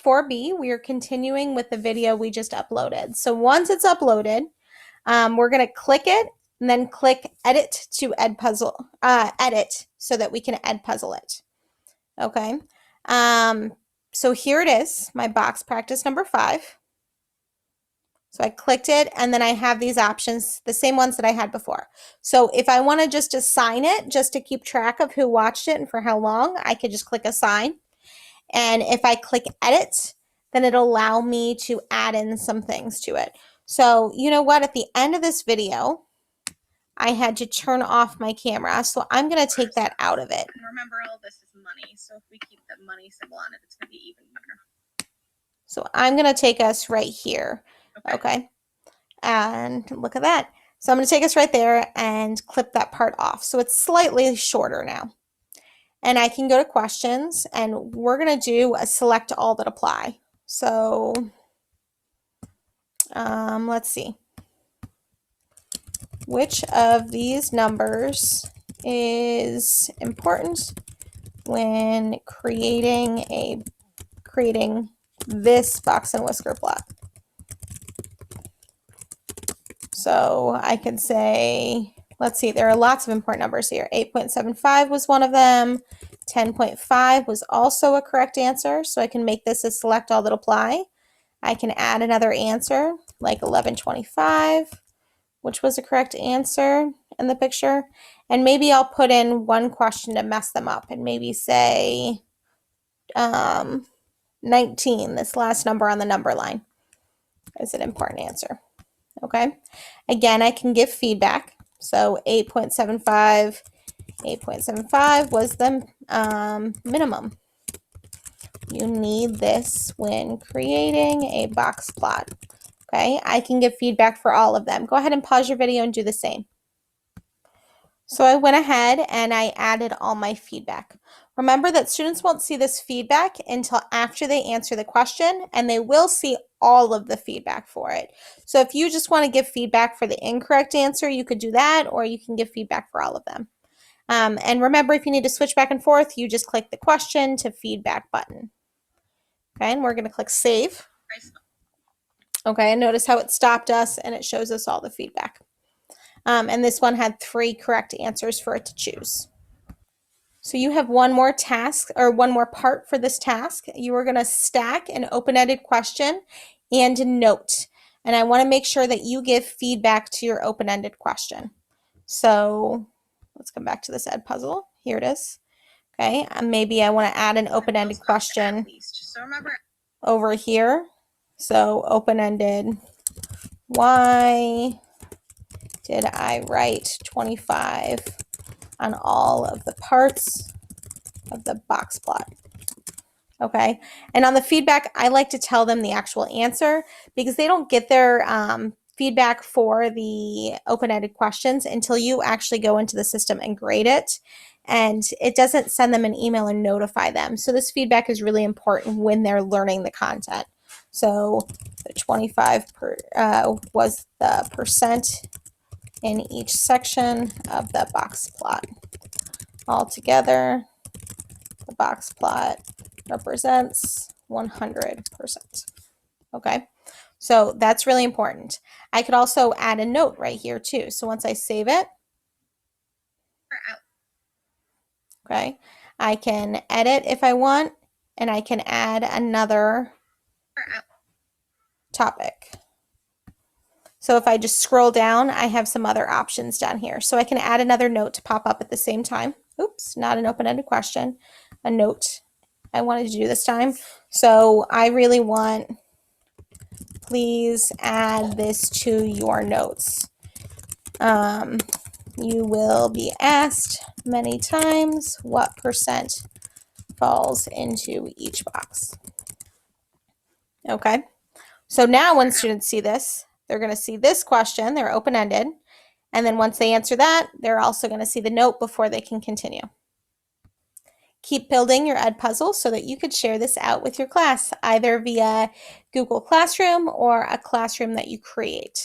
4B, we are continuing with the video we just uploaded. So once it's uploaded, we're going to click it and then click Edit to Edpuzzle, Edit, so that we can Edpuzzle it. Okay. So here it is, my box practice number 5. So I clicked it, and then I have these options, the same ones that I had before. So if I want to just assign it, just to keep track of who watched it and for how long, I could just click Assign. And if I click Edit, then it'll allow me to add in some things to it. So you know what? At the end of this video, I had to turn off my camera, so I'm going to take that out of it. And remember, all this is money, so if we keep the money symbol on it, it's going to be even better. So I'm going to take us right here. Okay. And look at that. So I'm going to take us right there and clip that part off. So it's slightly shorter now. And I can go to questions, and we're going to do a select all that apply. So let's see. Which of these numbers is important when creating this box and whisker plot? So I could say, let's see, there are lots of important numbers here. 8.75 was one of them. 10.5 was also a correct answer. So I can make this a select all that apply. I can add another answer like 11.25, which was a correct answer in the picture. And maybe I'll put in one question to mess them up and maybe say 19, this last number on the number line, is an important answer. Okay, again, I can give feedback. So 8.75 was the minimum. You need this when creating a box plot. Okay, I can give feedback for all of them. Go ahead and pause your video and do the same. So I went ahead and I added all my feedback. Remember that students won't see this feedback until after they answer the question, and they will see all of the feedback for it. So if you just want to give feedback for the incorrect answer, you could do that, or you can give feedback for all of them. And remember, if you need to switch back and forth, you just click the question to feedback button. Okay, and we're going to click Save. Okay, and notice how it stopped us and it shows us all the feedback. And this one had 3 correct answers for it to choose. So you have one more task, or one more part for this task. You are going to stack an open-ended question and a note. And I want to make sure that you give feedback to your open-ended question. So let's come back to this Edpuzzle. Here it is. Okay, maybe I want to add an open-ended question over here. So open-ended, why did I write 25 on all of the parts of the box plot? Okay, and on the feedback, I like to tell them the actual answer because they don't get their feedback for the open-ended questions until you actually go into the system and grade it, and it doesn't send them an email and notify them. So this feedback is really important when they're learning the content. So the 25 was the percent in each section of the box plot. Altogether, the box plot represents 100%. Okay, so that's really important. I could also add a note right here too. So once I save it, okay, I can edit if I want, and I can add another topic. So if I just scroll down, I have some other options down here. So I can add another note to pop up at the same time. Oops, not an open-ended question, a note I wanted to do this time. So I really want, please add this to your notes. You will be asked many times what percent falls into each box. Okay, so now when students see this, they're going to see this question, they're open-ended, and then once they answer that, they're also going to see the note before they can continue. Keep building your Edpuzzle so that you could share this out with your class, either via Google Classroom or a classroom that you create.